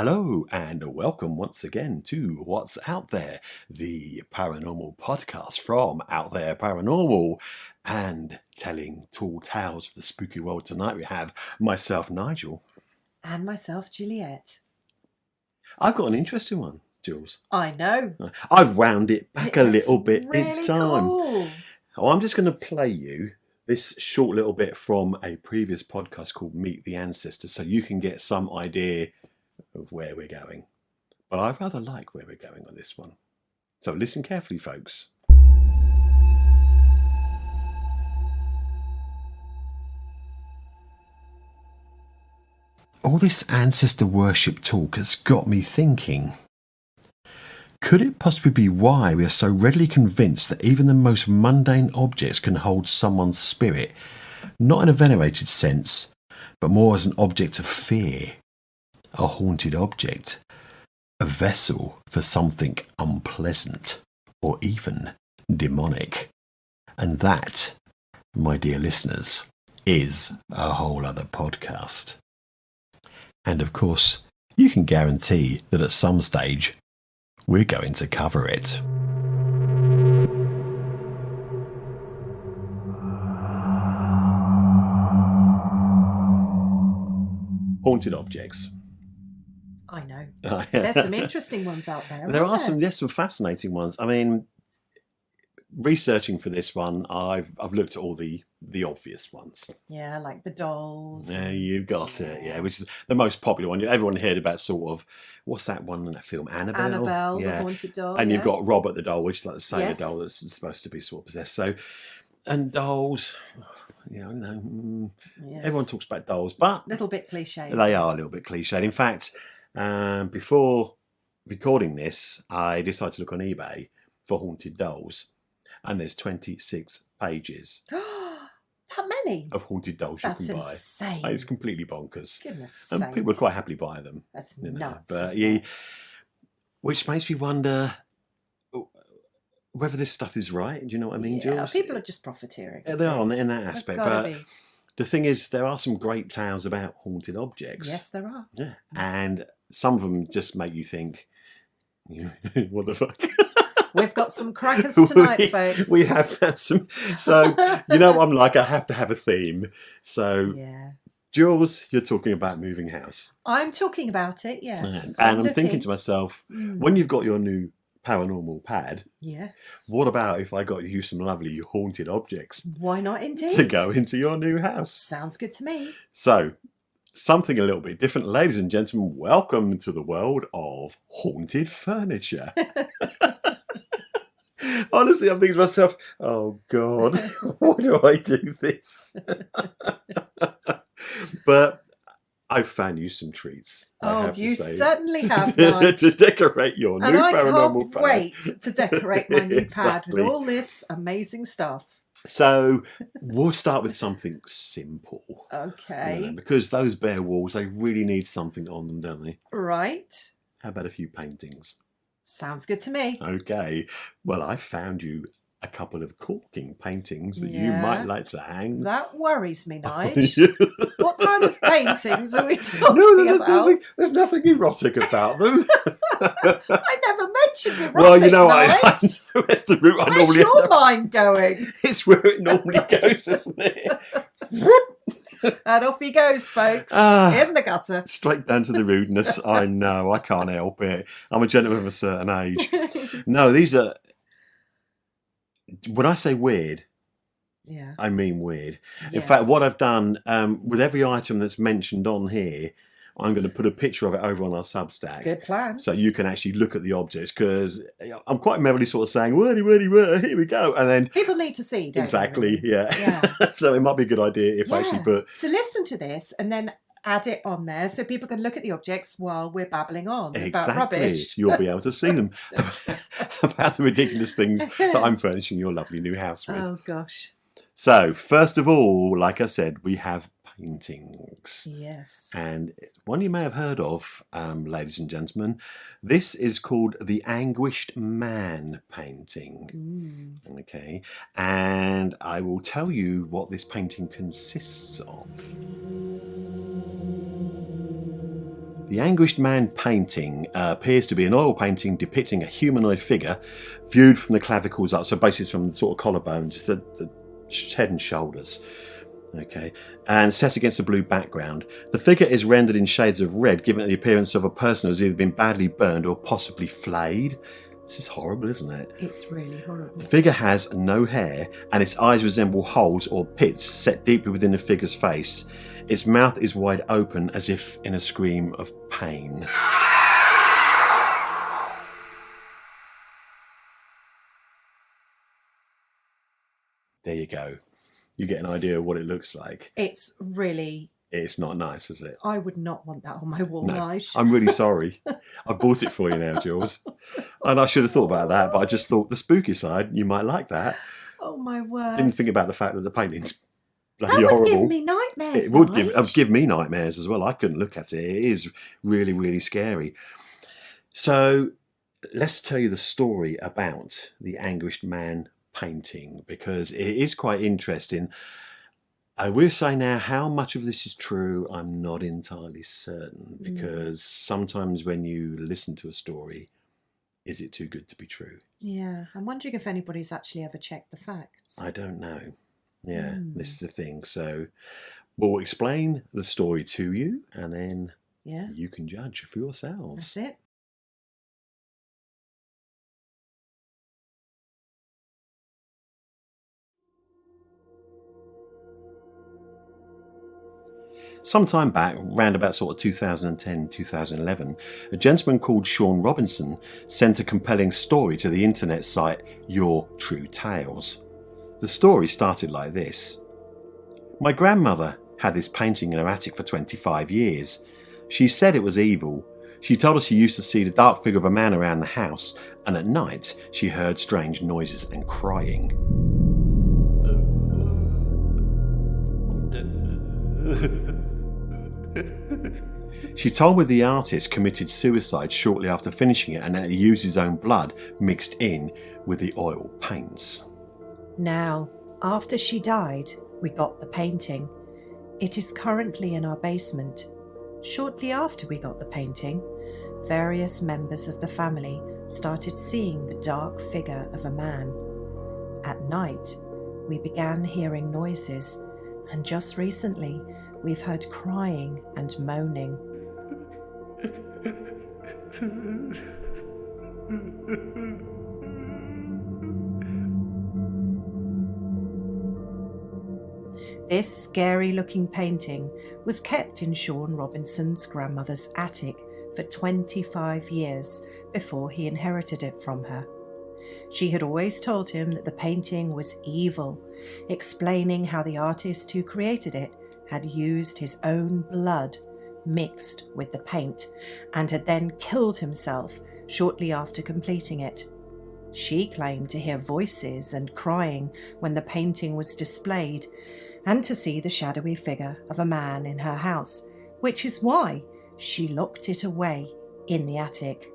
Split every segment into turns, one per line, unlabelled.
Hello and welcome once again to What's Out There, the paranormal podcast from Out There Paranormal. And telling tall tales of the spooky world tonight, we have myself, Nigel.
And myself, Juliette.
I've got an interesting one, Jules.
I know.
I've wound it back a little bit
really
in time.
Cool.
Oh, I'm just going to play you this short little bit from a previous podcast called Meet the Ancestors, so you can get some idea of where we're going. But I rather like where we're going on this one. So listen carefully, folks. All this ancestor worship talk has got me thinking. Could it possibly be why we are so readily convinced that even the most mundane objects can hold someone's spirit, not in a venerated sense, but more as an object of fear? A haunted object, a vessel for something unpleasant or even demonic. And that, my dear listeners, is a whole other podcast. And of course, you can guarantee that at some stage, we're going to cover it. Haunted objects.
I know. There's some interesting ones out there.
There's some fascinating ones. I mean, researching for this one, I've looked at all the obvious ones.
Yeah, like the dolls.
Yeah, you got it. Yeah, which is the most popular one. Everyone heard about sort of, what's that one in that film? Annabelle,
the haunted doll.
And you've got Robert the doll, which is like the sailor
Yes.
doll that's supposed to be sort of possessed. So, and dolls,
Yes.
everyone talks about dolls, but
a little bit cliche.
they are a little bit cliched. In fact, before recording this, I decided to look on eBay for haunted dolls, and there's 26 pages.
That many?
Of haunted dolls you
That's
can buy.
insane.
It's completely bonkers.
Goodness
And
sake.
people would quite happily buy them.
That's
you know.
nuts.
But
isn't it?
which makes me wonder whether this stuff is right. Do you know what I mean,
Yeah,
Jules?
people are just profiteering.
They are in that
They've
aspect.
gotta
But
be.
the thing is, there are some great tales about haunted objects.
Yes, there are.
Yeah. And some of them just make you think, what the fuck?
We've got some crackers tonight, folks.
We have had some. So, you know what I'm like? I have to have a theme. So,
Yeah.
Jules, you're talking about moving house.
I'm talking about it, yes.
And I'm thinking to myself,
Mm.
when you've got your new paranormal pad,
Yes.
what about if I got you some lovely haunted objects
Why not indeed?
to go into your new house?
Sounds good to me.
So, something a little bit different. Ladies and gentlemen, welcome to the world of haunted furniture. Honestly, I'm thinking to myself, oh God, why do I do this? But I've found you some treats.
You certainly have, Nigel.
to decorate your
And
new
I
paranormal
can't
pad.
wait to decorate my new pad
Exactly.
with all this amazing stuff.
So we'll start with something simple.
Okay.
Because those bare walls, they really need something on them, don't they?
Right.
How about a few paintings?
Sounds good to me.
Okay. Well, I found you a couple of corking paintings that you
Yeah.
might like to hang.
That worries me, Nigel. What kind of paintings are we talking
No,
about?
there's nothing erotic about them.
I never mentioned erotic,
Well, you know, I
Nigel.
know that's the route I
Where's
normally
your
end up.
mind going?
It's where it normally goes, isn't it?
And off he goes, folks.
Ah.
In the gutter.
Straight down to the rudeness. I know, I can't help it. I'm a gentleman of a certain age. No, these are... When I say weird,
Yeah.
I mean weird. In
Yes.
fact, what I've done, with every item that's mentioned on here, I'm going to put a picture of it over on our Substack.
Good plan.
So you can actually look at the objects, because I'm quite merrily sort of saying, wordy, wordy, word, here we go. And then...
People need to see, don't they,
Exactly,
really?
yeah.
Yeah.
So it might be a good idea if I actually put...
To listen to this and then add it on there so people can look at the objects while we're babbling on about
Exactly.
rubbish.
You'll be able to see them about the ridiculous things that I'm furnishing your lovely new house with.
Oh, gosh.
So, first of all, like I said, we have paintings.
Yes.
And one you may have heard of, ladies and gentlemen. This is called the Anguished Man painting.
Mm.
Okay. And I will tell you what this painting consists of. The Anguished Man painting appears to be an oil painting depicting a humanoid figure viewed from the clavicles up, so basically from the sort of collarbones, the head and shoulders. Okay, and set against a blue background. The figure is rendered in shades of red, giving it the appearance of a person who has either been badly burned or possibly flayed. This is horrible, isn't it?
It's really horrible.
The figure has no hair, and its eyes resemble holes or pits set deeply within the figure's face. Its mouth is wide open, as if in a scream of pain. There you go. You get an idea of what it looks like.
It's really...
It's not nice, is it?
I would not want that on my wall,
No,
Nigel.
I'm really sorry. I've bought it for you now, Jules. And I should have thought about that, but I just thought the spooky side, you might like that.
Oh, my word.
Didn't think about the fact that the painting's bloody
that would
horrible.
give me nightmares,
It would
Nigel.
give me nightmares as well. I couldn't look at it. It is really, really scary. So let's tell you the story about the Anguished Man painting, because it is quite interesting. I will say now, how much of this is true, I'm not entirely certain, because sometimes when you listen to a story, is it too good to be true?
Yeah, I'm wondering if anybody's actually ever checked the facts.
I don't know. Yeah, this is the thing. So we'll explain the story to you, and then you can judge for yourselves.
That's it.
Some time back, round about sort of 2010, 2011, a gentleman called Sean Robinson sent a compelling story to the internet site Your True Tales. The story started like this. My grandmother had this painting in her attic for 25 years. She said it was evil. She told us she used to see the dark figure of a man around the house, and at night she heard strange noises and crying. She told me the artist committed suicide shortly after finishing it and that he used his own blood mixed in with the oil paints.
Now, after she died, we got the painting. It is currently in our basement. Shortly after we got the painting, various members of the family started seeing the dark figure of a man. At night, we began hearing noises, and just recently, we've heard crying and moaning. This scary-looking painting was kept in Sean Robinson's grandmother's attic for 25 years before he inherited it from her. She had always told him that the painting was evil, explaining how the artist who created it had used his own blood mixed with the paint and had then killed himself shortly after completing it. She claimed to hear voices and crying when the painting was displayed, and to see the shadowy figure of a man in her house, which is why she locked it away in the attic.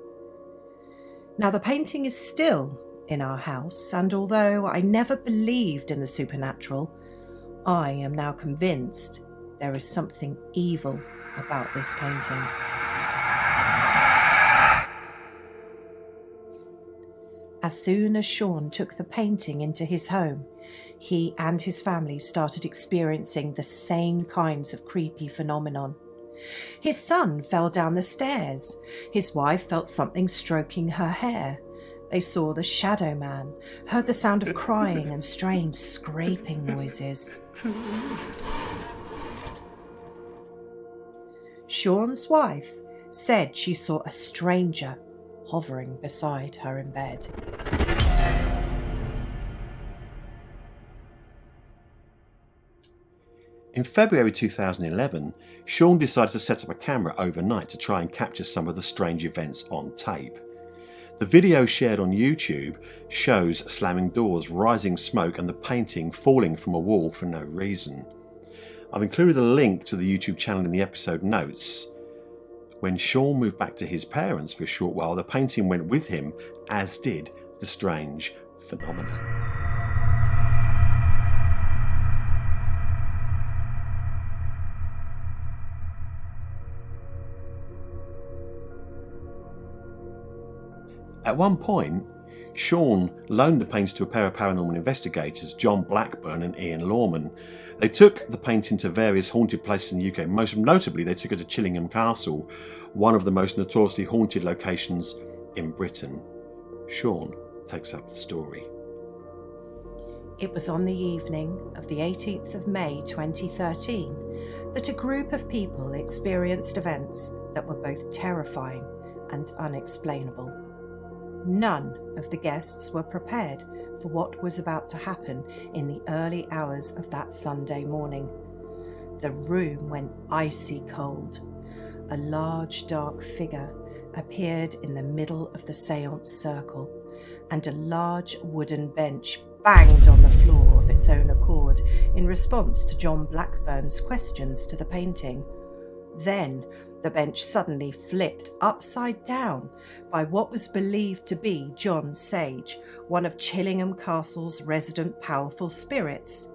Now, the painting is still in our house, and although I never believed in the supernatural, I am now convinced there is something evil about this painting. As soon as Sean took the painting into his home, he and his family started experiencing the same kinds of creepy phenomenon. His son fell down the stairs. His wife felt something stroking her hair. They saw the shadow man, heard the sound of crying and strange scraping noises. Sean's wife said she saw a stranger hovering beside her in bed.
In February 2011, Sean decided to set up a camera overnight to try and capture some of the strange events on tape. The video shared on YouTube shows slamming doors, rising smoke, and the painting falling from a wall for no reason. I've included a link to the YouTube channel in the episode notes. When Sean moved back to his parents for a short while, the painting went with him, as did the strange phenomena. At one point, Sean loaned the painting to a pair of paranormal investigators, John Blackburn and Ian Lawman. They took the painting to various haunted places in the UK. Most notably, they took it to Chillingham Castle, one of the most notoriously haunted locations in Britain. Sean takes up the story.
It was on the evening of the 18th of May 2013 that a group of people experienced events that were both terrifying and unexplainable. None of the guests were prepared for what was about to happen in the early hours of that Sunday morning. The room went icy cold. A large dark figure appeared in the middle of the seance circle, and a large wooden bench banged on the floor of its own accord in response to John Blackburn's questions to the painting. Then the bench suddenly flipped upside down by what was believed to be John Sage, one of Chillingham Castle's resident powerful spirits.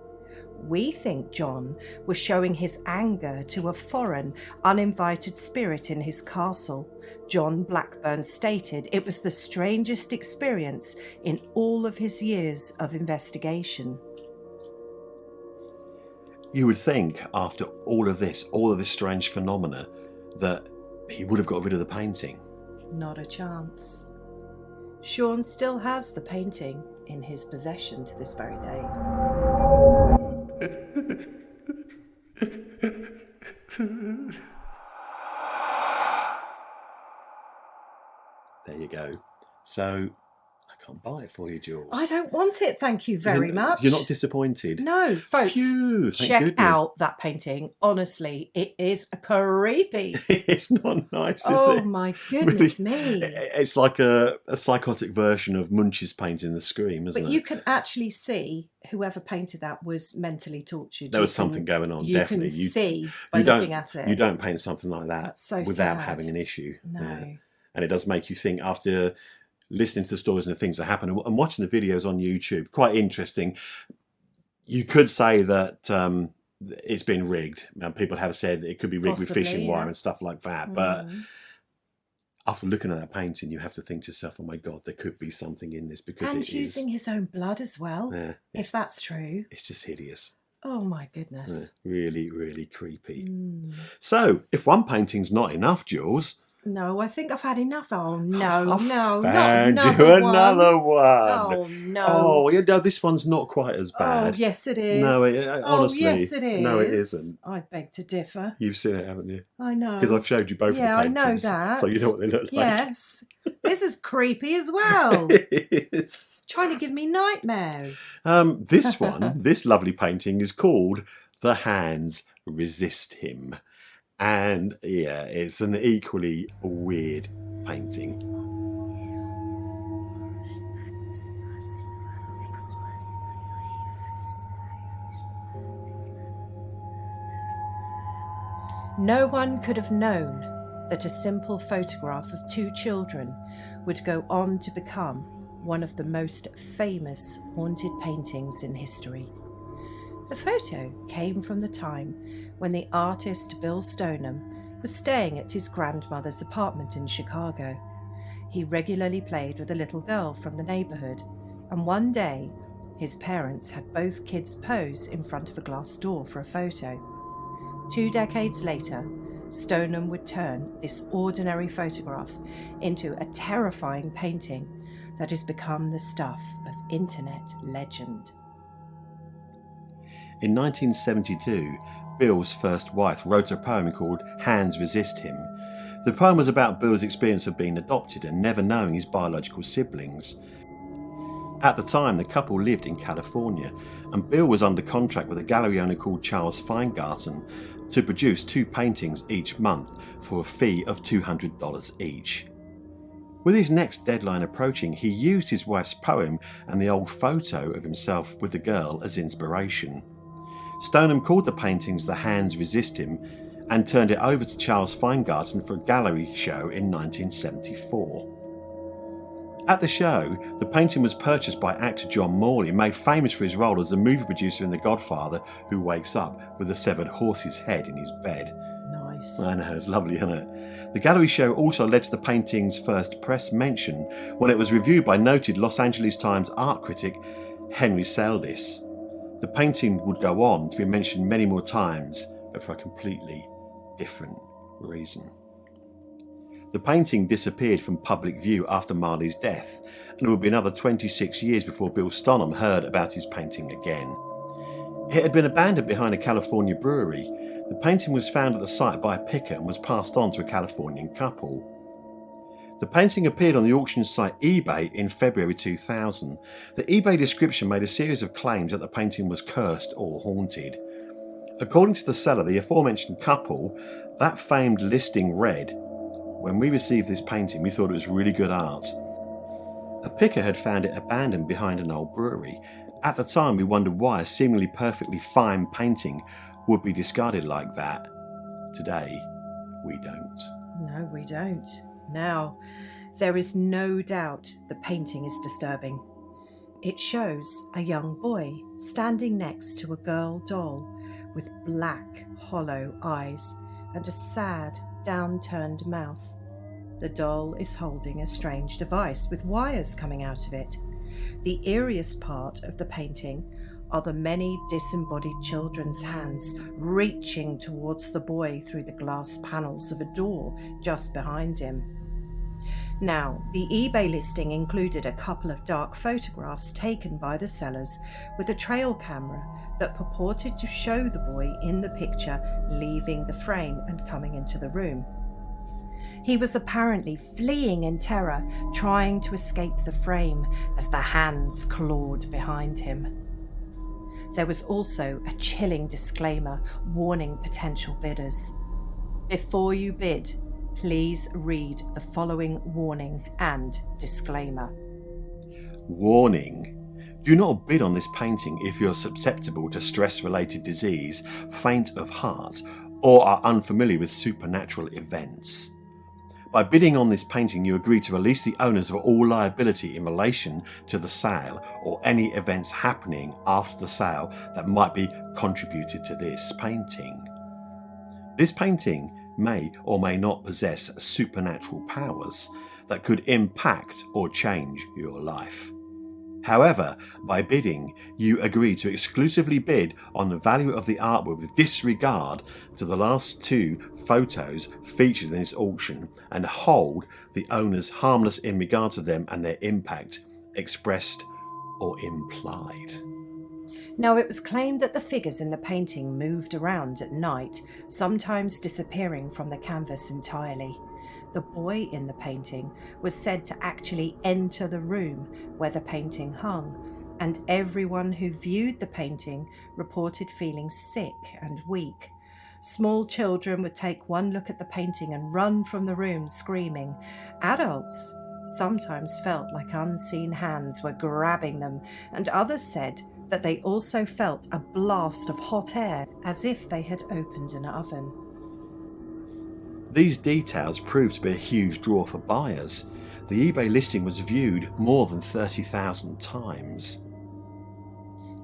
We think John was showing his anger to a foreign, uninvited spirit in his castle. John Blackburn stated it was the strangest experience in all of his years of investigation.
You would think, after all of this strange phenomena, that he would have got rid of the painting.
Not a chance. Sean still has the painting in his possession to this very day.
There you go. So I can't buy it for you, Jules.
I don't want it, thank you very much.
You're not disappointed?
No, folks.
Phew, thank
check
goodness.
out that painting. Honestly, it is creepy.
It's not nice, is it?
Oh my goodness me.
It's like a psychotic version of Munch's painting The Scream, isn't it?
But you can actually see whoever painted that was mentally tortured.
There was something going on,
you
definitely.
You can see by looking at it.
You don't paint something like that
so
without
sad.
having an issue.
No.
Yeah. And it does make you think, after listening to the stories and the things that happen and watching the videos on YouTube, quite interesting. You could say that it's been rigged. Now, people have said it could be rigged with fishing wire and stuff like that. But after looking at that painting, you have to think to yourself, oh my God, there could be something in this, because
and using his own blood as well, if that's true.
It's just hideous.
Oh my goodness.
Really, really creepy. So, if one painting's not enough, Jules...
No, I think I've had enough. Oh no,
I've
no,
found
not
you
another
one.
Oh no.
Oh, yeah, no, this one's not quite as bad.
Oh yes, it is.
No, honestly,
yes, it is.
No, it isn't.
I beg to differ.
You've seen it, haven't you?
I know.
Because I've showed you both of the paintings.
Yeah, I know that.
So you know what they look like.
Yes. This is creepy as well.
It is.
Trying to give me nightmares.
This one, this lovely painting, is called The Hands Resist Him. And yeah, it's an equally weird painting.
No one could have known that a simple photograph of two children would go on to become one of the most famous haunted paintings in history. The photo came from the time when the artist Bill Stoneham was staying at his grandmother's apartment in Chicago. He regularly played with a little girl from the neighborhood, and one day his parents had both kids pose in front of a glass door for a photo. 2 decades later, Stoneham would turn this ordinary photograph into a terrifying painting that has become the stuff of internet legend.
In 1972, Bill's first wife wrote a poem called Hands Resist Him. The poem was about Bill's experience of being adopted and never knowing his biological siblings. At the time, the couple lived in California, and Bill was under contract with a gallery owner called Charles Feingarten to produce 2 paintings each month for a fee of $200 each. With his next deadline approaching, he used his wife's poem and the old photo of himself with the girl as inspiration. Stoneham called the paintings The Hands Resist Him and turned it over to Charles Feingarten for a gallery show in 1974. At the show, the painting was purchased by actor John Morley, made famous for his role as the movie producer in The Godfather who wakes up with a severed horse's head in his bed.
Nice. nice.
I know, it's lovely, isn't it? The gallery show also led to the painting's first press mention when it was reviewed by noted Los Angeles Times art critic Henry Saldis. The painting would go on to be mentioned many more times, but for a completely different reason. The painting disappeared from public view after Marley's death, and it would be another 26 years before Bill Stonham heard about his painting again. It had been abandoned behind a California brewery. The painting was found at the site by a picker and was passed on to a Californian couple. The painting appeared on the auction site eBay in February 2000. The eBay description made a series of claims that the painting was cursed or haunted. According to the seller, the aforementioned couple, that famed listing read, "When we received this painting, we thought it was really good art. A picker had found it abandoned behind an old brewery. At the time, we wondered why a seemingly perfectly fine painting would be discarded like that. Today, we don't."
No, we don't. Now, there is no doubt the painting is disturbing. It shows a young boy standing next to a girl doll with black, hollow eyes and a sad, downturned mouth. The doll is holding a strange device with wires coming out of it. The eeriest part of the painting are the many disembodied children's hands reaching towards the boy through the glass panels of a door just behind him. Now, the eBay listing included a couple of dark photographs taken by the sellers with a trail camera that purported to show the boy in the picture leaving the frame and coming into the room. He was apparently fleeing in terror, trying to escape the frame as the hands clawed behind him. There was also a chilling disclaimer warning potential bidders. Before you bid, please read the following warning and disclaimer.
Warning. Do not bid on this painting if you're susceptible to stress-related disease, faint of heart, or are unfamiliar with supernatural events. By bidding on this painting, you agree to release the owners of all liability in relation to the sale or any events happening after the sale that might be contributed to this painting. This painting may or may not possess supernatural powers that could impact or change your life. However, by bidding, you agree to exclusively bid on the value of the artwork with disregard to the last two photos featured in this auction and hold the owners harmless in regard to them and their impact, expressed or implied.
Now, it was claimed that the figures in the painting moved around at night, sometimes disappearing from the canvas entirely. The boy in the painting was said to actually enter the room where the painting hung, and everyone who viewed the painting reported feeling sick and weak. Small children would take one look at the painting and run from the room screaming. Adults sometimes felt like unseen hands were grabbing them, and others said that they also felt a blast of hot air as if they had opened an oven.
These details proved to be a huge draw for buyers. The eBay listing was viewed more than 30,000 times.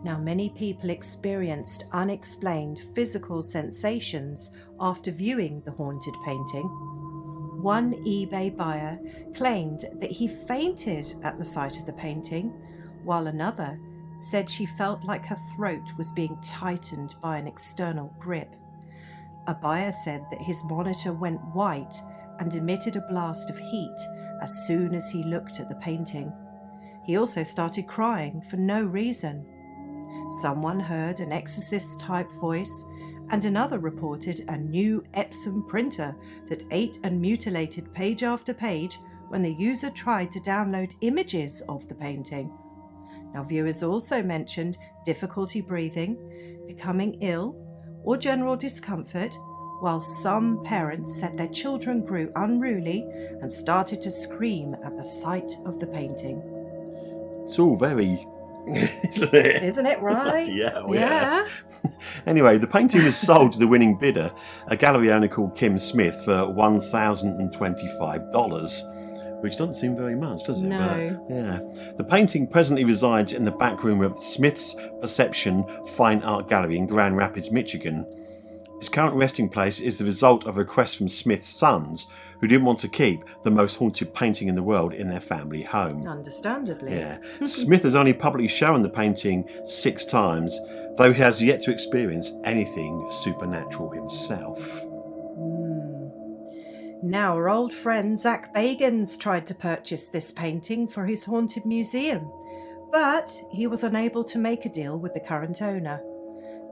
Now, many people experienced unexplained physical sensations after viewing the haunted painting. One eBay buyer claimed that he fainted at the sight of the painting, while another said she felt like her throat was being tightened by an external grip. A buyer said that his monitor went white and emitted a blast of heat as soon as he looked at the painting. He also started crying for no reason. Someone heard an exorcist-type voice, and another reported a new Epson printer that ate and mutilated page after page when the user tried to download images of the painting. Now, viewers also mentioned difficulty breathing, becoming ill, or general discomfort, while some parents said their children grew unruly and started to scream at the sight of the painting.
It's all very... isn't it?
Isn't it right?
Yeah. Anyway, the painting was sold to the winning bidder, a gallery owner called Kim Smith, for $1,025, which doesn't seem very much, does it?
No.
But, yeah. The painting presently resides in the back room of Smith's Perception Fine Art Gallery in Grand Rapids, Michigan. His current resting place is the result of a request from Smith's sons, who didn't want to keep the most haunted painting in the world in their family home.
Understandably.
Yeah. Smith has only publicly shown the painting 6 times, though he has yet to experience anything supernatural himself.
Now, our old friend Zach Bagans tried to purchase this painting for his haunted museum, but he was unable to make a deal with the current owner.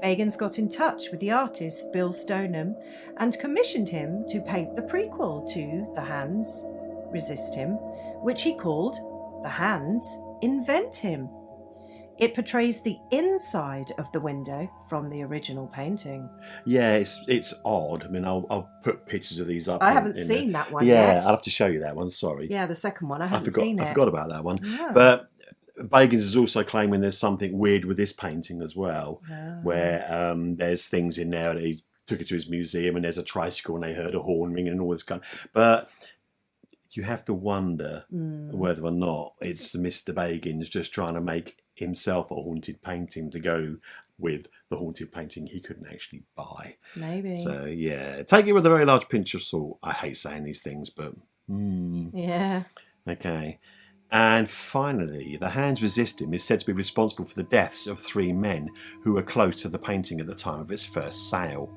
Bagans got in touch with the artist Bill Stoneham and commissioned him to paint the prequel to The Hands, Resist Him, which he called The Hands, Invent Him. It portrays the inside of the window from the original painting.
Yeah, it's odd. I mean, I'll put pictures of these up.
I haven't seen that one
yet.
yet.
Yeah, I'll have to show you that one, sorry.
Yeah, the second one, I haven't seen it.
I forgot about that one.
Oh.
But Bagans is also claiming there's something weird with this painting as well, where there's things in there that he took it to his museum and there's a tricycle and they heard a horn ringing and all this kind of... But you have to wonder whether or not it's Mr. Bagans just trying to make himself a haunted painting to go with the haunted painting he couldn't actually buy.
Maybe.
So, yeah, take it with a very large pinch of salt. I hate saying these things, but...
Yeah.
Okay. And finally, The Hands Resist Him is said to be responsible for the deaths of 3 men who were close to the painting at the time of its first sale.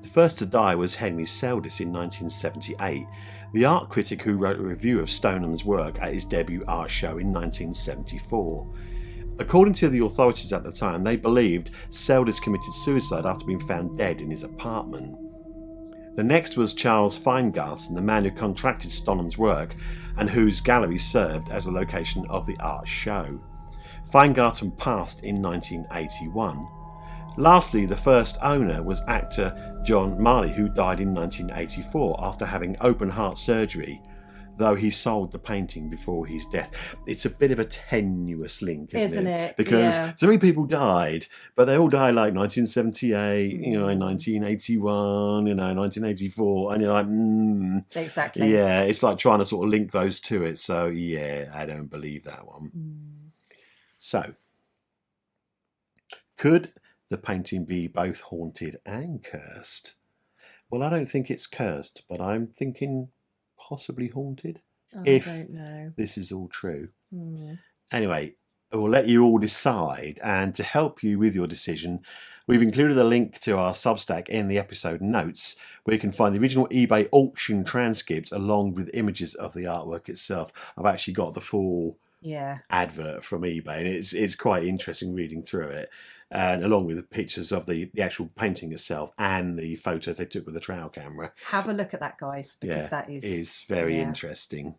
The first to die was Henry Seldes in 1978, the art critic who wrote a review of Stoneham's work at his debut art show in 1974. According to the authorities at the time, they believed Seldes committed suicide after being found dead in his apartment. The next was Charles Feingarten, the man who contracted Stoneham's work and whose gallery served as the location of the art show. Feingarten passed in 1981. Lastly, the first owner was actor John Marley, who died in 1984 after having open heart surgery, though he sold the painting before his death. It's a bit of a tenuous link, isn't it? Because 3 people died, but they all died like 1978, 1981, 1984, and you're like,
Exactly.
Yeah, it's like trying to sort of link those to it. So, yeah, I don't believe that one. So, could the painting be both haunted and cursed? Well, I don't think it's cursed, but I'm thinking possibly haunted.
I don't know.
This is all true. Anyway, we'll let you all decide, and to help you with your decision, we've included a link to our Substack in the episode notes, where you can find the original eBay auction transcript along with images of the artwork itself. I've actually got the full advert from eBay, and it's quite interesting reading through it, and along with the pictures of the actual painting itself and the photos they took with the trail camera.
Have a look at that, guys, because that
is very interesting.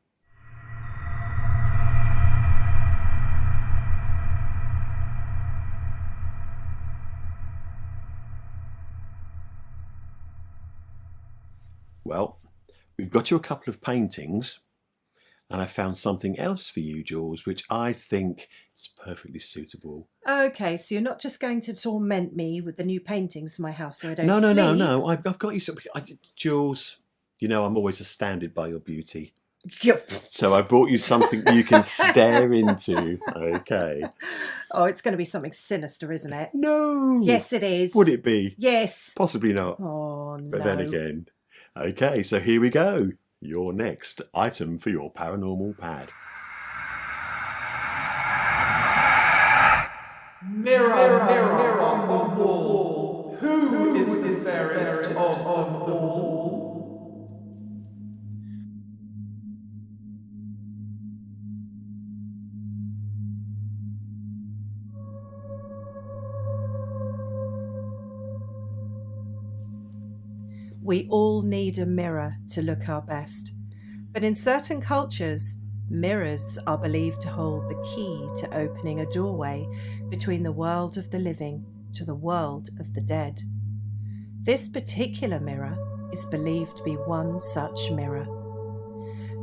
Well, we've got you a couple of paintings, and I found something else for you, Jules, which I think is perfectly suitable.
Okay, so you're not just going to torment me with the new paintings in my house so I don't
sleep?
No.
I've got you something. Jules, you know I'm always astounded by your beauty. So I brought you something you can stare into. Okay.
Oh, it's going to be something sinister, isn't it?
No.
Yes, it is.
Would it be?
Yes.
Possibly not.
Oh, no.
But then again. Okay, so here we go. Your next item for your paranormal pad.
Mirror, mirror on the wall, who is the fairest of them all?
We all need a mirror to look our best, but in certain cultures, mirrors are believed to hold the key to opening a doorway between the world of the living to the world of the dead. This particular mirror is believed to be one such mirror.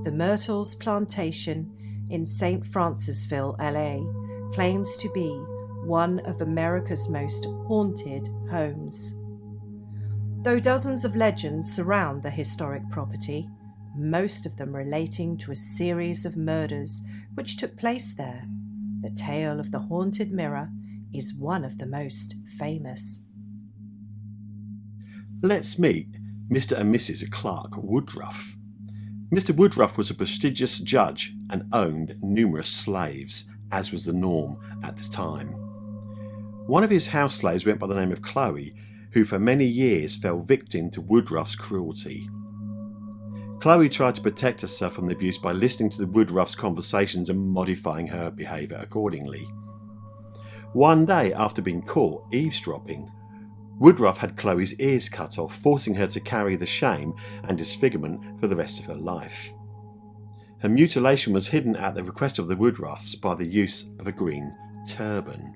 The Myrtles Plantation in St. Francisville, LA, claims to be one of America's most haunted homes. Though dozens of legends surround the historic property, most of them relating to a series of murders which took place there, the tale of the haunted mirror is one of the most famous.
Let's meet Mr. and Mrs. Clark Woodruff. Mr. Woodruff was a prestigious judge and owned numerous slaves, as was the norm at the time. One of his house slaves went by the name of Chloe, who for many years fell victim to Woodruff's cruelty. Chloe tried to protect herself from the abuse by listening to the Woodruff's conversations and modifying her behaviour accordingly. One day, after being caught eavesdropping, Woodruff had Chloe's ears cut off, forcing her to carry the shame and disfigurement for the rest of her life. Her mutilation was hidden at the request of the Woodruffs by the use of a green turban.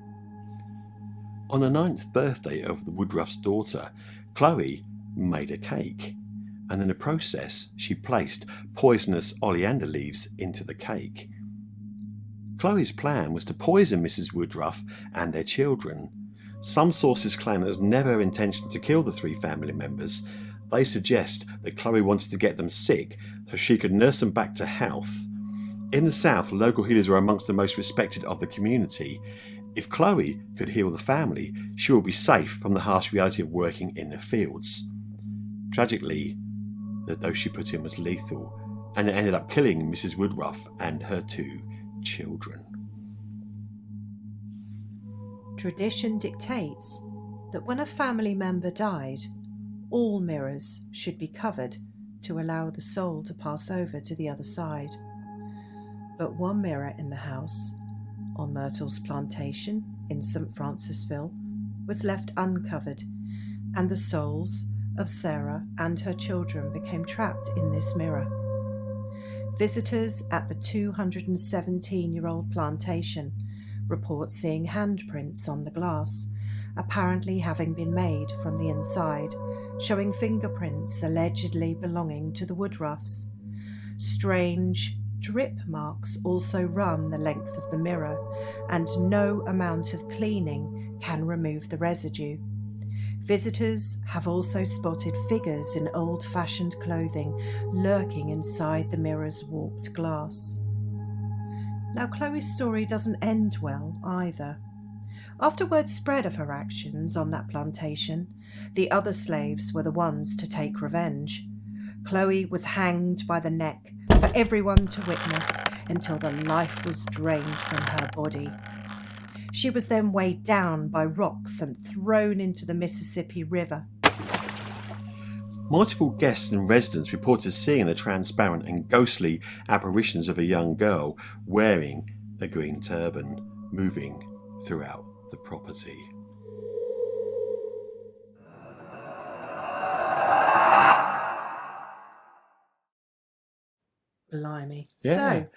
On the 9th birthday of the Woodruff's daughter, Chloe made a cake, and in the process she placed poisonous oleander leaves into the cake. Chloe's plan was to poison Mrs. Woodruff and their children. Some sources claim that it was never her intention to kill the 3 family members. They suggest that Chloe wanted to get them sick so she could nurse them back to health. In the South, local healers were amongst the most respected of the community. If Chloe could heal the family, she would be safe from the harsh reality of working in the fields. Tragically, the dose she put in was lethal, and it ended up killing Mrs. Woodruff and her 2 children.
Tradition dictates that when a family member died, all mirrors should be covered to allow the soul to pass over to the other side. But one mirror in the house, on Myrtle's plantation in St. Francisville, was left uncovered, and the souls of Sarah and her children became trapped in this mirror. Visitors at the 217-year-old plantation report seeing handprints on the glass, apparently having been made from the inside, showing fingerprints allegedly belonging to the Woodruffs. Strange drip marks also run the length of the mirror, and no amount of cleaning can remove the residue. Visitors have also spotted figures in old-fashioned clothing lurking inside the mirror's warped glass. Now, Chloe's story doesn't end well either. After word spread of her actions on that plantation, the other slaves were the ones to take revenge. Chloe was hanged by the neck for everyone to witness until the life was drained from her body. She was then weighed down by rocks and thrown into the Mississippi River.
Multiple guests and residents reported seeing the transparent and ghostly apparitions of a young girl wearing a green turban moving throughout the property.
Blimey.
Yeah.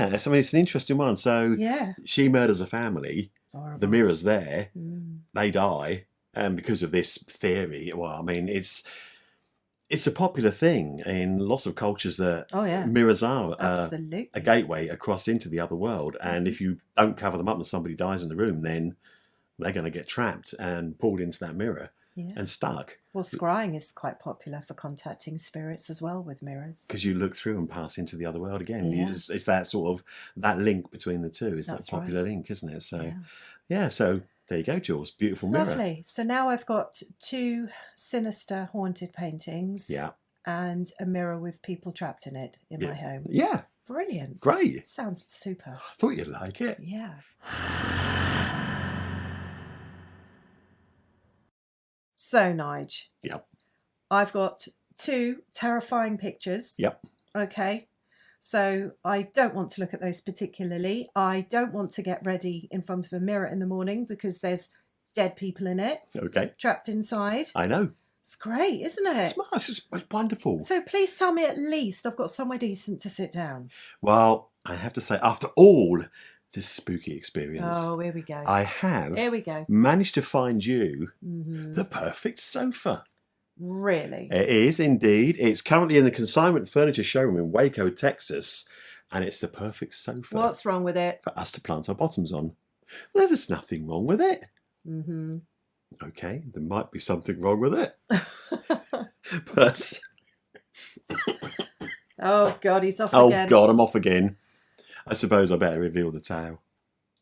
I mean, it's an interesting one. So
Yeah.
she murders a family.
Horrible.
The mirror's there.
Mm.
They die, and because of this theory, well, I mean, it's a popular thing in lots of cultures that
Oh, yeah.
mirrors are
Absolutely.
a gateway across into the other world. And if you don't cover them up and somebody dies in the room, then they're going to get trapped and pulled into that mirror
Yeah.
and stuck.
Well, scrying is quite popular for contacting spirits as well with mirrors.
Because you look through and pass into the other world again.
Yeah.
It's that sort of, that link between the two is
That's
that popular link, isn't it? So,
Yeah.
so there you go, Jules. Beautiful mirror.
Lovely. So now I've got 2 sinister haunted paintings.
Yeah.
And a mirror with people trapped in it in my home.
Yeah.
Brilliant.
Great.
Sounds super.
I thought you'd like it.
Yeah. So, Nige.
Yep.
I've got 2 terrifying pictures.
Yep.
Okay. So I don't want to look at those particularly. I don't want to get ready in front of a mirror in the morning because there's dead people in it.
Okay.
Trapped inside.
I know.
It's great, isn't it?
It's nice. It's wonderful.
So please tell me at least I've got somewhere decent to sit down.
Well, I have to say, after all this spooky experience,
Oh, here we go.
I have
Here we go.
managed to find you
Mm-hmm.
the perfect sofa.
Really?
It is indeed. It's currently in the consignment furniture showroom in Waco, Texas, and it's the perfect sofa
What's wrong with it?
for us to plant our bottoms on. There's nothing wrong with it.
Mm-hmm.
Okay, there might be something wrong with it. But
Oh, God, he's off
oh
again.
God, I'm off again. I suppose I better reveal the tale.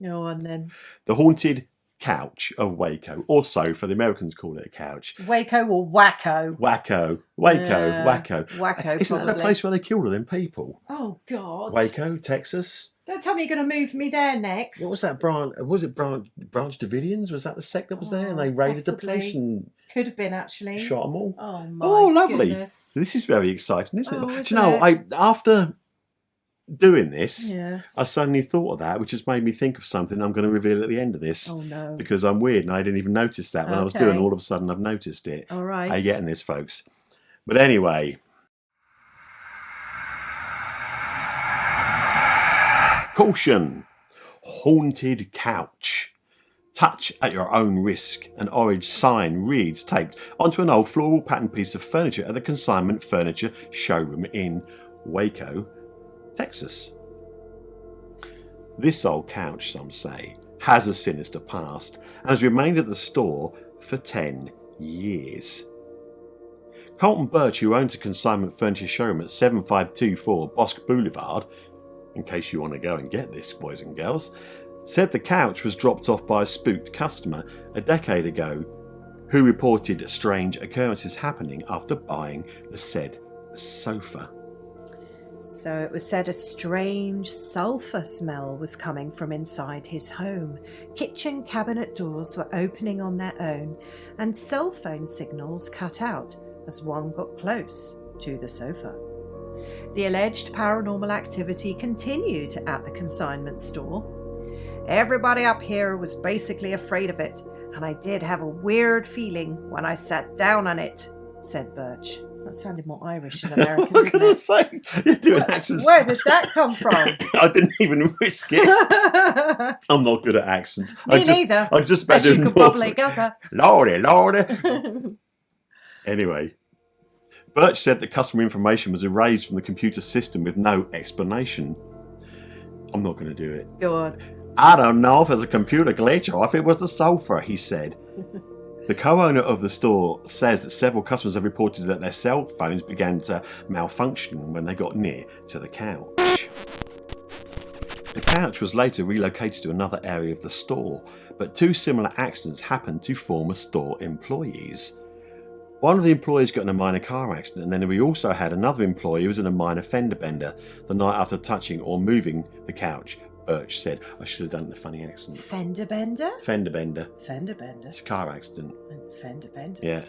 Go on then.
The haunted couch of Waco, or sofa. The Americans call it a couch.
Waco or Wacko?
Waco.
Wacko,
Isn't that the
probably.
place where they killed all them people?
Oh, God.
Waco, Texas.
Don't tell me you're going to move me there next.
What was that branch? Was it Branch Davidians? Was that the sect that was there? And they raided the place and
could have been, actually.
shot them all.
Oh, my
lovely.
goodness.
This is very exciting, isn't it?
Oh,
Do you know, after doing this,
Yes.
I suddenly thought of that, which has made me think of something I'm going to reveal at the end of this.
Oh, no.
Because I'm weird and I didn't even notice that when I was
Okay.
doing. All of a sudden, I've noticed it.
All right.
Are you getting this, folks? But anyway. Caution. Haunted couch. Touch at your own risk. An orange sign reads taped onto an old floral pattern piece of furniture at the Consignment Furniture Showroom in Waco, Texas. This old couch, some say, has a sinister past and has remained at the store for 10 years. Colton Birch, who owns a Consignment Furniture Showroom at 7524 Bosque Boulevard, in case you want to go and get this, boys and girls, said the couch was dropped off by a spooked customer a decade ago who reported strange occurrences happening after buying the said sofa.
So it was said a strange sulphur smell was coming from inside his home. Kitchen cabinet doors were opening on their own and cell phone signals cut out as one got close to the sofa. The alleged paranormal activity continued at the consignment store. Everybody up here was basically afraid of it, and I did have a weird feeling when I sat down on it, said Birch. That sounded more Irish than American,
What
didn't
can I
it?
say? You're doing accents.
Where did that come from?
I didn't even risk it. I'm not good at accents.
Me neither.
I'm just
As you
doing
could probably gather.
Lordy. Anyway, Birch said that customer information was erased from the computer system with no explanation. I'm not going to do it.
Go on.
I don't know if it's a computer glitch or if it was the sofa, he said. The co-owner of the store says that several customers have reported that their cell phones began to malfunction when they got near to the couch. The couch was later relocated to another area of the store, but two similar accidents happened to former store employees. One of the employees got in a minor car accident, and then we also had another employee who was in a minor fender bender the night after touching or moving the couch. Birch said, I should have done the funny accent.
Fender bender?
Fender bender.
Fender bender.
It's a car accident.
Fender bender.
Yeah.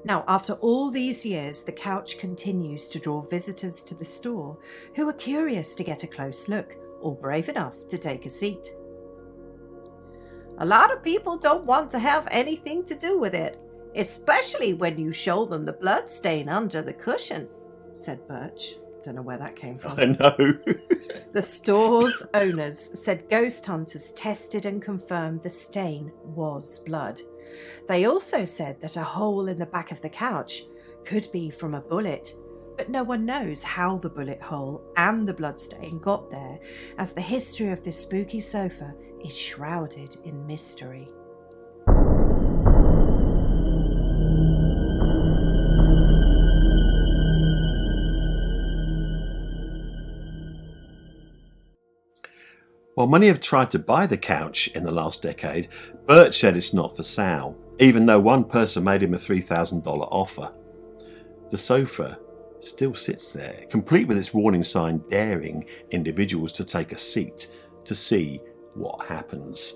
Now, after all these years, the couch continues to draw visitors to the store who are curious to get a close look or brave enough to take a seat. A lot of people don't want to have anything to do with it, especially when you show them the blood stain under the cushion, said Birch. Don't know where that came from.
I know.
The store's owners said ghost hunters tested and confirmed the stain was blood. They also said that a hole in the back of the couch could be from a bullet, but no one knows how the bullet hole and the bloodstain got there, as the history of this spooky sofa is shrouded in mystery.
While many have tried to buy the couch in the last decade, Birch said it's not for sale, even though one person made him a $3,000 offer. The sofa still sits there, complete with its warning sign daring individuals to take a seat to see what happens.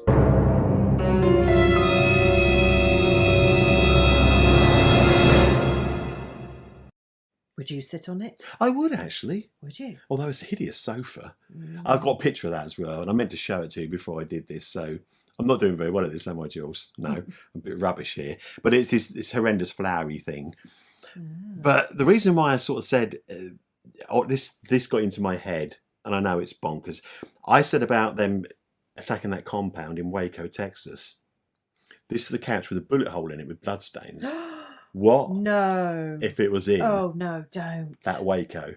Would you sit on it?
I would actually,
Would you?
although it's a hideous sofa. I've got a picture of that as well, and I meant to show it to you before I did this, so I'm not doing very well at this, am I, Jules? No, I'm a bit rubbish here. But it's this horrendous flowery thing. But the reason why I sort of said, this got into my head, and I know it's bonkers. I said about them attacking that compound in Waco, Texas. This is a couch with a bullet hole in it with bloodstains. What
No.
if it was in
Oh, no, don't.
that Waco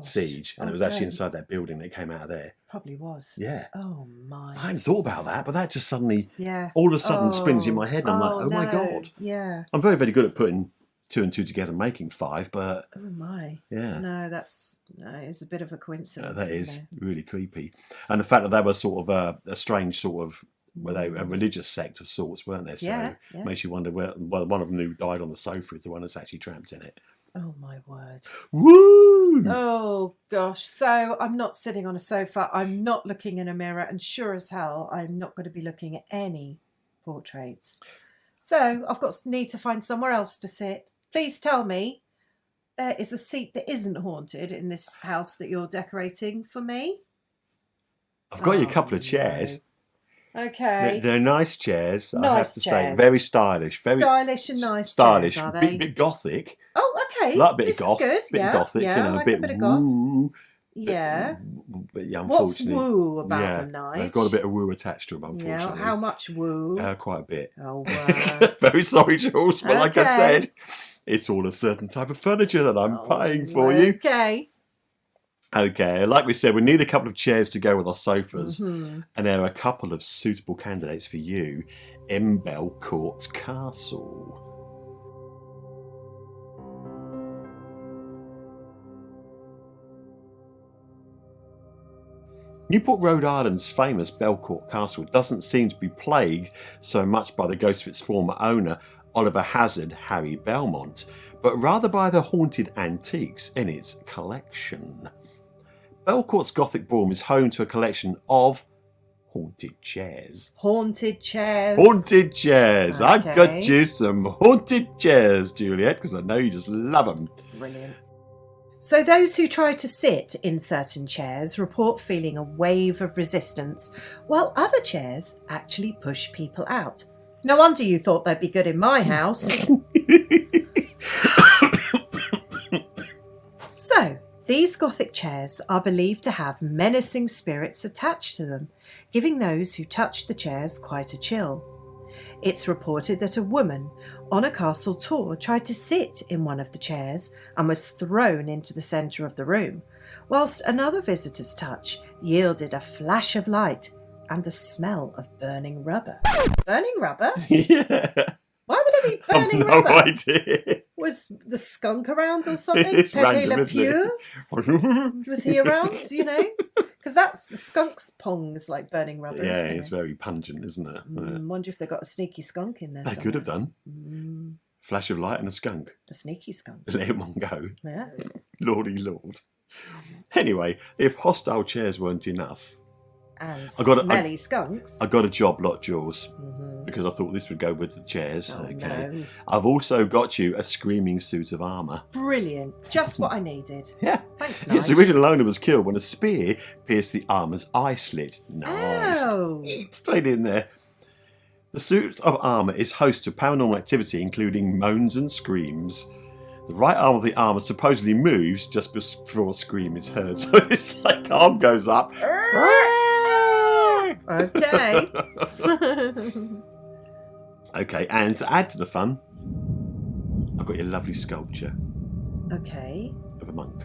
siege, and it was actually
don't.
inside that building that came out of there?
Probably was.
Yeah.
Oh, my.
I hadn't thought about that, but that just suddenly,
Yeah.
all of a sudden, springs in my head, and I'm like, oh my
no.
God.
Yeah.
I'm very, very good at putting two and two together and making five, but
Oh, my.
yeah.
No, it's a bit of a coincidence.
That is
isn't
really creepy. And the fact that they were sort of a strange sort of Were they a religious sect of sorts, weren't they? So
Yeah.
it makes you wonder where one of them who died on the sofa is the one that's actually trapped in it.
Oh, my word.
Woo!
Oh, gosh. So I'm not sitting on a sofa. I'm not looking in a mirror. And sure as hell, I'm not going to be looking at any portraits. So I've need to find somewhere else to sit. Please tell me there is a seat that isn't haunted in this house that you're decorating for me.
I've got you a couple of chairs.
No. Okay.
They're nice chairs,
Nice
I have to say.
chairs.
Very stylish. Very
stylish and nice
stylish.
chairs, are they?
Bit gothic.
Oh, okay.
Like a bit
This
of goth.
is good.
Bit
Yeah,
gothic,
yeah,
you know,
I like
a bit
of goth.
woo.
Yeah.
But yeah,
What's
unfortunately.
woo about them, Nigel?
They've got a bit of woo attached to them, unfortunately.
Yeah. How much woo?
Quite a bit.
Oh, wow.
Very sorry, Jules, but like I
Okay.
said, it's all a certain type of furniture that I'm paying for you.
Okay.
Okay, like we said, we need a couple of chairs to go with our sofas,
Mhm.
and there are a couple of suitable candidates for you. Embell Court Castle. Newport, Rhode Island's famous Belcourt Castle doesn't seem to be plagued so much by the ghost of its former owner, Oliver Hazard Harry Belmont, but rather by the haunted antiques in its collection. Belcourt's Gothic ballroom is home to a collection of haunted chairs.
Haunted chairs.
Haunted chairs.
Okay.
I've got you some haunted chairs, Juliette, because I know you just love them.
Brilliant. So those who try to sit in certain chairs report feeling a wave of resistance, while other chairs actually push people out. No wonder you thought they'd be good in my house. So, these Gothic chairs are believed to have menacing spirits attached to them, giving those who touch the chairs quite a chill. It's reported that a woman on a castle tour tried to sit in one of the chairs and was thrown into the centre of the room, whilst another visitor's touch yielded a flash of light and the smell of burning rubber. Burning rubber?
Yeah.
Why would it be burning
I've
rubber?
no idea.
Was the skunk around or something?
It's
Pepe
random,
Le
isn't
Pew?
it?
Was he around, you know? Because that's the skunk's pongs like burning rubber.
Yeah,
isn't
it's
it?
very pungent, isn't it?
Wonder if they got a sneaky skunk in there.
They could have done.
Mm,
Flash of light and a skunk.
a sneaky skunk.
Let one go.
Yeah.
Lordy Lord. Anyway, if hostile chairs weren't enough,
And
got
smelly skunks.
I got a job lot, Jules,
Mhm.
because I thought this would go with the chairs.
Oh,
Okay.
no.
I've also got you a screaming suit of armour.
Brilliant. Just what I needed.
Yeah.
Thanks,
Its
Nigel.
original owner was killed when a spear pierced the armour's eye slit. Nice.
Oh.
Straight in there. The suit of armour is host to paranormal activity, including moans and screams. The right arm of the armour supposedly moves just before a scream is heard. So it's like arm goes up.
Okay.
Okay, and to add to the fun, I've got your lovely sculpture
Okay.
of a monk.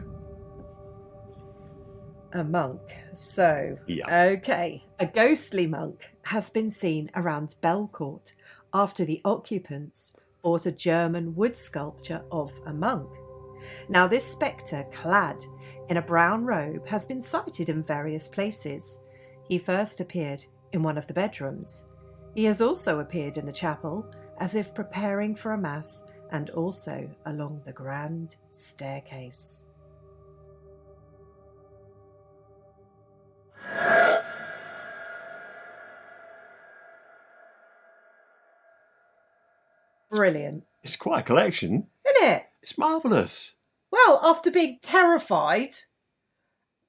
A monk. So,
Yeah.
okay. A ghostly monk has been seen around Belcourt after the occupants bought a German wood sculpture of a monk. Now, this spectre, clad in a brown robe, has been sighted in various places. He first appeared in one of the bedrooms. He has also appeared in the chapel, as if preparing for a mass, and also along the grand staircase. Brilliant,
It's quite a collection.
isn't it?
It's marvellous.
Well, after being terrified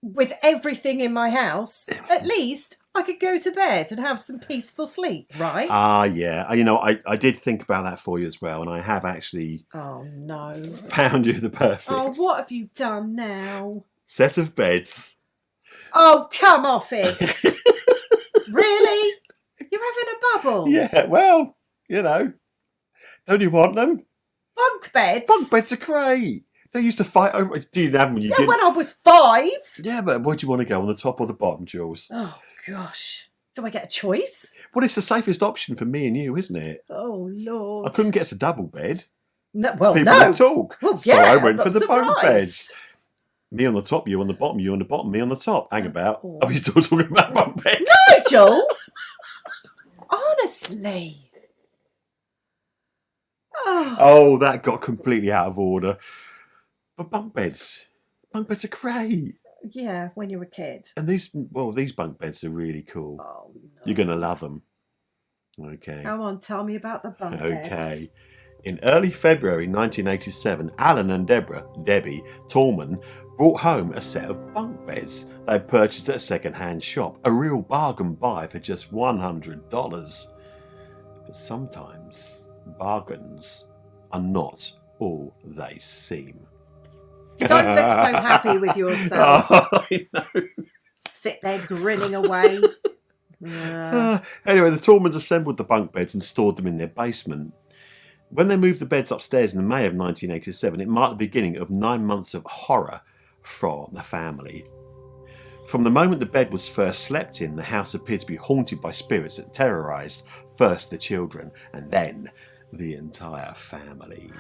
with everything in my house, at least I could go to bed and have some peaceful sleep, right?
Ah, yeah. You know, I did think about that for you as well, and I have actually
Oh, no.
found you the perfect
Oh, what have you done now?
set of beds.
Oh, come off it. Really? You're having a bubble?
Yeah, well, you know, don't you want them?
Bunk beds?
Bunk beds are great. They used to fight over. Do you have them when you
Yeah,
didn't?
when I was 5.
Yeah, but where do you want to go, on the top or the bottom, Jules?
Oh, gosh. Do I get a choice?
Well, it's the safest option for me and you, isn't it?
Oh, Lord.
I couldn't get us a double bed.
No, well,
People
no.
would talk.
Well,
So
yeah,
I went
I'm
for
not
the bunk
surprised.
beds. Me on the top, you on the bottom, you on the bottom, me on the top. Hang about.
Oh.
Are we still talking about bunk beds?
Nigel! Honestly. Oh,
Oh, that got completely out of order. But bunk beds are great.
yeah, when you're a kid.
And these bunk beds are really cool.
Oh, no.
You're going to love them. Okay.
Come on, tell me about the bunk beds.
Okay. In early February 1987, Alan and Debbie Tallman, brought home a set of bunk beds they had purchased at a second-hand shop. A real bargain buy for just $100. But sometimes bargains are not all they seem.
Don't look so happy with yourself.
Oh, I know.
Sit there grinning away.
Anyway, the Tallmans assembled the bunk beds and stored them in their basement. When they moved the beds upstairs in May of 1987, it marked the beginning of 9 months of horror for the family. From the moment the bed was first slept in, the house appeared to be haunted by spirits that terrorised first the children and then the entire family.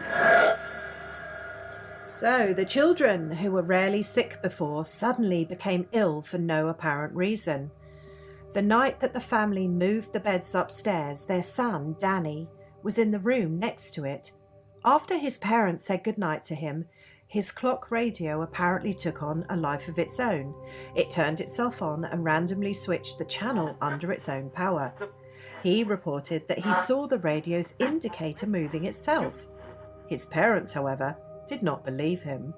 So the children, who were rarely sick before, suddenly became ill for no apparent reason. The night that the family moved the beds upstairs, their son, Danny, was in the room next to it. After his parents said goodnight to him, his clock radio apparently took on a life of its own. It turned itself on and randomly switched the channel under its own power. He reported that he saw the radio's indicator moving itself. His parents, however, did not believe him.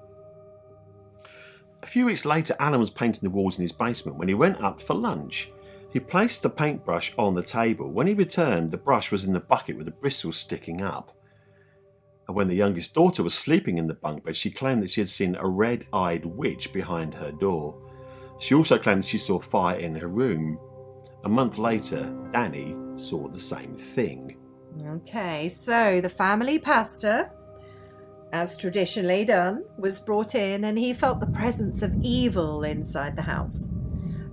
A few weeks later, Alan was painting the walls in his basement when he went up for lunch. He placed the paintbrush on the table. When he returned, the brush was in the bucket with the bristles sticking up. And when the youngest daughter was sleeping in the bunk bed, she claimed that she had seen a red-eyed witch behind her door. She also claimed that she saw fire in her room. A month later, Danny saw the same thing.
Okay, so the family pastor, as traditionally done, was brought in and he felt the presence of evil inside the house.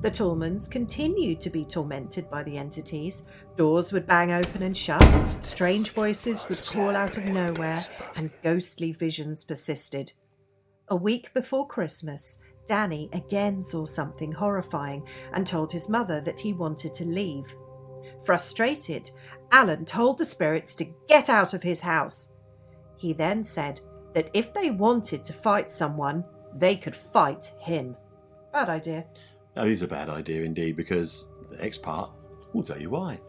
The Tallmans continued to be tormented by the entities. Doors would bang open and shut, strange voices would call out of nowhere, and ghostly visions persisted. A week before Christmas, Danny again saw something horrifying and told his mother that he wanted to leave. Frustrated, Alan told the spirits to get out of his house. He then said that if they wanted to fight someone, they could fight him. Bad idea.
That is a bad idea indeed, because the next part will tell you why.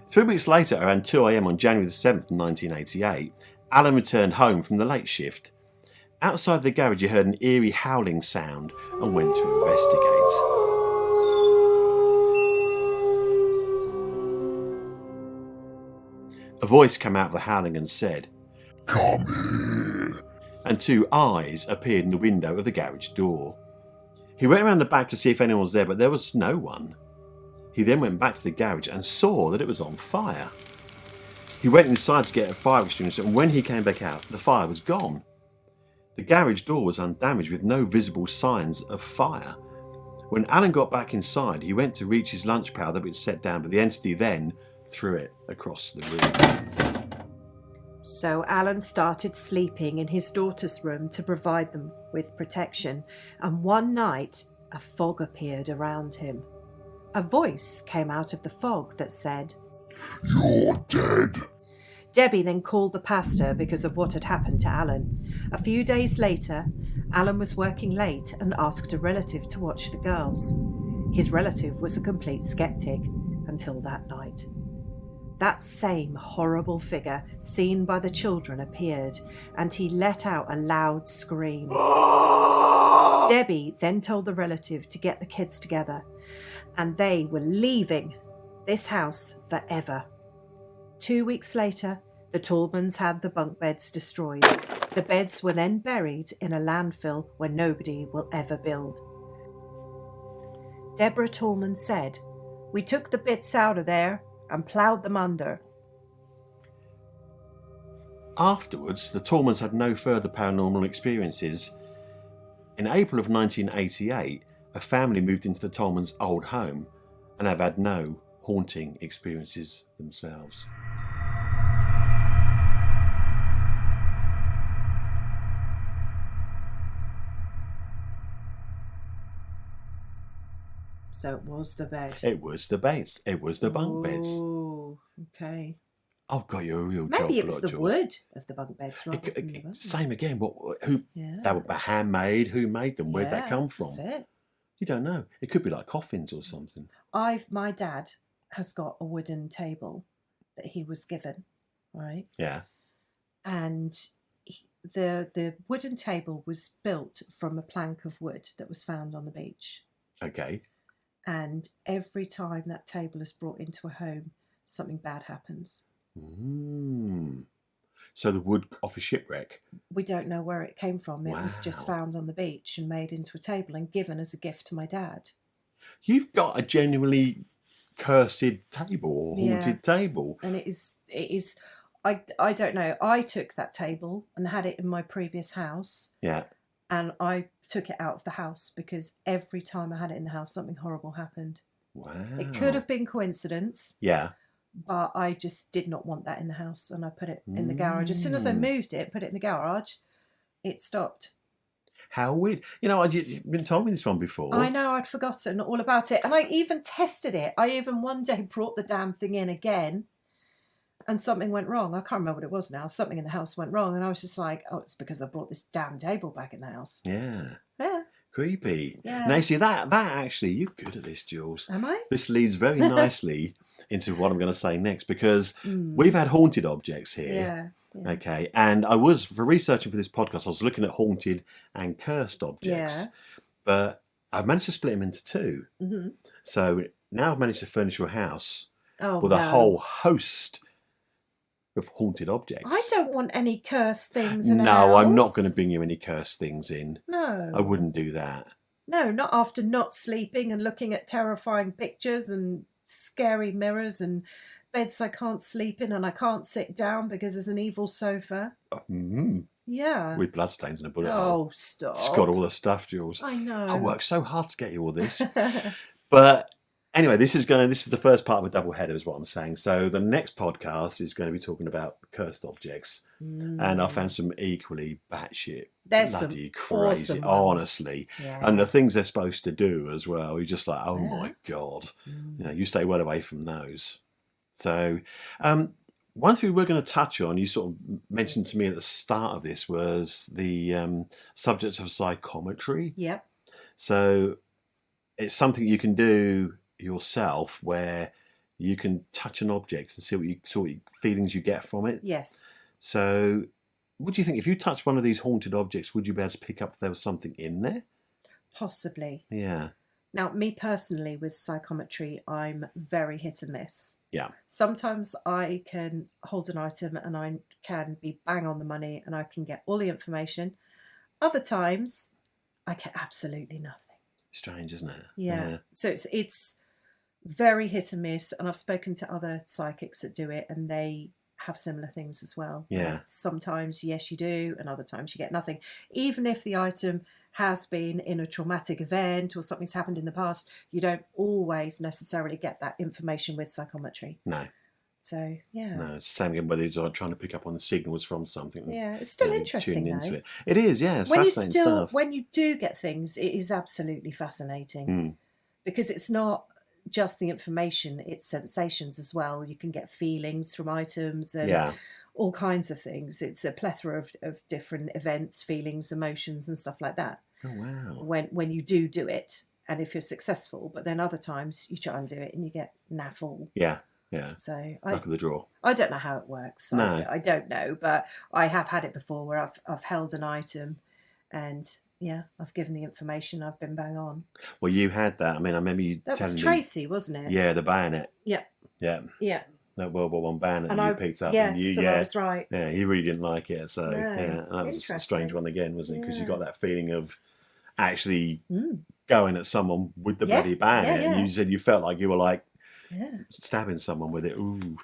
3 weeks later, around 2 a.m. on January the 7th, 1988, Alan returned home from the late shift. Outside the garage, he heard an eerie howling sound and went to investigate. A voice came out of the howling and said, "Come here," and 2 eyes appeared in the window of the garage door. He went around the back to see if anyone was there, but there was no one. He then went back to the garage and saw that it was on fire. He went inside to get a fire extinguisher, and when he came back out, the fire was gone. The garage door was undamaged with no visible signs of fire. When Alan got back inside, he went to reach his lunch pail that was set down, but the entity then threw it across the room.
So Alan started sleeping in his daughter's room to provide them with protection, and one night a fog appeared around him. A voice came out of the fog that said, "You're dead." Debbie then called the pastor because of what had happened to Alan. A few days later, Alan was working late and asked a relative to watch the girls. His relative was a complete skeptic until that night. That same horrible figure seen by the children appeared, and he let out a loud scream. Debbie then told the relative to get the kids together, and they were leaving this house forever. 2 weeks later, the Tallmans had the bunk beds destroyed. The beds were then buried in a landfill where nobody will ever build. Deborah Tallman said, "We took the bits out of there and ploughed them under."
Afterwards, the Tallmans had no further paranormal experiences. In April of 1988, a family moved into the Tallmans' old home and have had no haunting experiences themselves.
So it was the bed.
It was the beds. It was the bunk beds.
Ooh. Okay.
I've got you a real job.
Maybe it was the
Jules.
wood of the bunk beds rather than the bunk.
Same again. Who?
Yeah.
They were handmade. Who made them? Where'd that come from?
That's it.
You don't know. It could be like coffins or something.
My dad has got a wooden table that he was given, right?
Yeah.
And the wooden table was built from a plank of wood that was found on the beach.
Okay.
And every time that table is brought into a home, something bad happens.
So the wood off a shipwreck.
We don't know where it came from. It was just
Wow.
found on the beach and made into a table and given as a gift to my dad.
You've got a genuinely cursed table or haunted table.
And it is. I don't know. I took that table and had it in my previous house.
Yeah.
And I took it out of the house because every time I had it in the house, something horrible happened.
Wow.
It could have been coincidence.
Yeah.
But I just did not want that in the house, and I put it in the garage. As soon as I moved it, put it in the garage, it stopped.
How weird. You know, you've been told me this one before.
I know, I'd forgotten all about it. And I even tested it. I even one day brought the damn thing in again, and something went wrong. I can't remember what it was now. Something in the house went wrong, and I was just like, oh, it's because I brought this damn table back in the house.
Yeah.
Yeah.
Creepy.
Yeah.
Now, see, that actually, you're good at this, Jules.
Am I?
This leads very nicely into what I'm going to say next, because we've had haunted objects here.
Yeah.
Okay. And I was, for researching for this podcast, I was looking at haunted and cursed objects.
Yeah.
But I've managed to split them into two.
Mm-hmm.
So now I've managed to furnish your house with
no.
a whole host of haunted objects.
I don't want any cursed things in a
No,
house.
I'm not going to bring you any cursed things in.
No.
I wouldn't do that.
No, not after not sleeping and looking at terrifying pictures and scary mirrors and beds I can't sleep in and I can't sit down because there's an evil sofa. Yeah.
With bloodstains and a bullet hole.
Oh, stop.
It's got all the stuff, Jules.
I know.
I worked so hard to get you all this. But anyway, this is the first part of a double header, is what I'm saying. So the next podcast is going to be talking about cursed objects. And I found some equally batshit, bloody crazy,
awesome
honestly.
Yeah.
And the things they're supposed to do as well. You're just like, oh my God. You know, you stay well away from those. So one thing we're going to touch on, you sort of mentioned to me at the start of this, was the subject of psychometry.
Yep.
So it's something you can do yourself where you can touch an object and see what sort of feelings you get from it.
Yes.
So what do you think? If you touched one of these haunted objects, would you be able to pick up if there was something in there?
Possibly.
Yeah.
Now, me personally, with psychometry, I'm very hit and miss.
Yeah.
Sometimes I can hold an item and I can be bang on the money and I can get all the information. Other times, I get absolutely nothing.
Strange, isn't it?
Yeah. So it's very hit and miss. And I've spoken to other psychics that do it and they have similar things as well.
Yeah.
Sometimes, yes, you do. And other times you get nothing. Even if the item has been in a traumatic event or something's happened in the past, you don't always necessarily get that information with psychometry.
No.
So, yeah.
No, it's the same again whether you're trying to pick up on the signals from something.
Yeah, it's still interesting,
tune into
though.
it. It is, yeah. It's fascinating stuff.
When you do get things, it is absolutely fascinating. Because it's not just the information, it's sensations as well. You can get feelings from items and all kinds of things. It's a plethora of different events, feelings, emotions and stuff like that.
Oh, wow.
When you do it, and if you're successful, but then other times you try and do it and you get naff all.
Yeah, yeah.
So
Luck of the draw.
I don't know how it works.
No.
I don't know, but I have had it before where I've held an item and I've given the information, I've been bang on.
Well, you had that. I mean, I remember you telling me.
That was Tracy, wasn't it?
Yeah, the bayonet.
Yeah.
Yeah.
Yeah.
That World War I bayonet
And
that you picked up.
Yes,
and
I was right.
Yeah, he really didn't like it. So,
No,
and that was a strange
interesting.
one again, wasn't it? Because you
Yeah.
got that feeling of actually going at someone with the bloody bayonet.
yeah.
And you said you felt like you were like
Yeah.
stabbing someone with it. Ooh,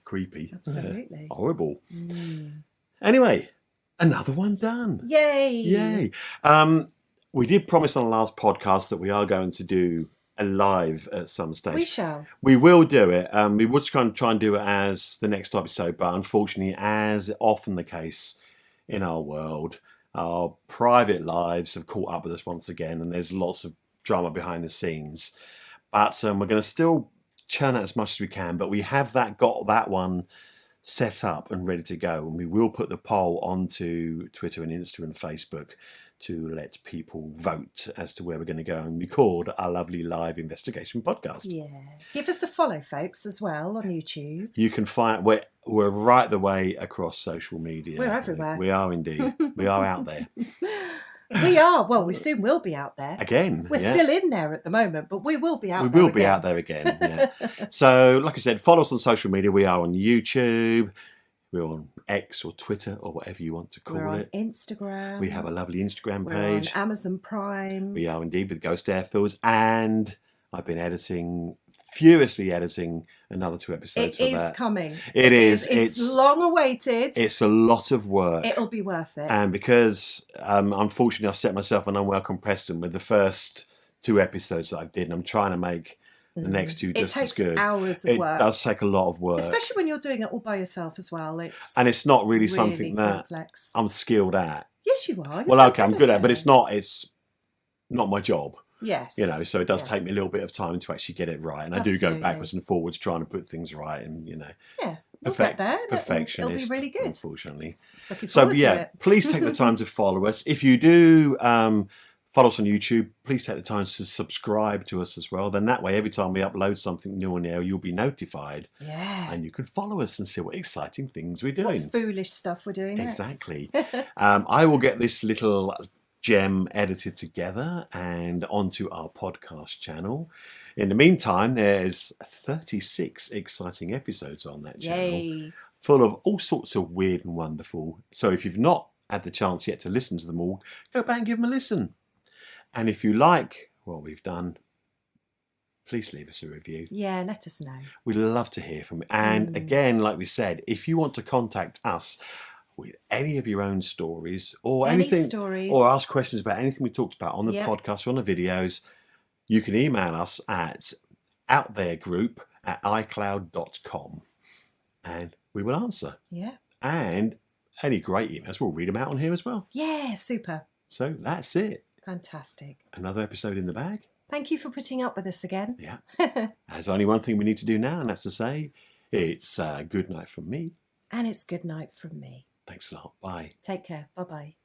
creepy.
Absolutely.
Horrible. Anyway, another one done.
Yay.
Yay. We did promise on the last podcast that we are going to do a live at some stage.
We shall.
We will do it. We would try and do it as the next episode, but unfortunately, as often the case in our world, our private lives have caught up with us once again, and there's lots of drama behind the scenes. But we're going to still churn out as much as we can, but we have got that one set up and ready to go, and we will put the poll onto Twitter and Insta and Facebook to let people vote as to where we're going to go and record our lovely live investigation podcast.
Yeah. Give us a follow, folks, as well on YouTube.
You can find we're right the way across social media.
We're everywhere.
We are indeed. We are out there.
We are. Well, we soon will be out there.
Again.
We're still in there at the moment, but we will be out there.
We will be out there again. Yeah. So, like I said, follow us on social media. We are on YouTube. We're on X or Twitter or whatever you want to call it.
We're on Instagram.
We have a lovely Instagram
We're
page.
on Amazon Prime.
We are indeed with Ghost Airfields, and I've been furiously editing another 2 episodes for that. It is
coming.
It is.
It's long awaited.
It's a lot of work.
It'll be worth it.
And because, unfortunately, I set myself an unwelcome precedent with the first 2 episodes that I did, and I'm trying to make the next 2 just as good.
It takes hours of work.
It does take a lot of work.
Especially when you're doing it all by yourself as well.
It's not really something that
complex.
I'm skilled at.
Yes, you are.
Well, okay, I'm good at it, but it's not my job.
Yes.
So it does take me a little bit of time to actually get it right. And I do go backwards and forwards trying to put things right, and,
Yeah, we'll get there.
Perfectionist.
It'll be really good.
Unfortunately.
Looking forward to it.
Please take the time to follow us. If you do follow us on YouTube, please take the time to subscribe to us as well. Then that way, every time we upload something new on there, you'll be notified.
Yeah.
And you can follow us and see what exciting things we're doing.
What foolish stuff we're doing
Exactly. I will get this little gem edited together and onto our podcast channel. In the meantime, there's 36 exciting episodes on that channel.
Yay.
Full of all sorts of weird and wonderful. So if you've not had the chance yet to listen to them all, go back and give them a listen. And if you like what we've done, please leave us a review.
Yeah, let us know.
We'd love to hear from you. And again, like we said, if you want to contact us with any of your own stories or anything, or ask questions about anything we talked about on the podcast or on the videos, you can email us at outtheregroup@icloud.com and we will answer.
Yeah.
And any great emails, we'll read them out on here as well.
Yeah, super.
So that's it.
Fantastic.
Another episode in the bag.
Thank you for putting up with us again.
Yeah. There's only one thing we need to do now, and that's to say it's good night from me.
And it's good night from me.
Thanks a lot. Bye.
Take care. Bye-bye.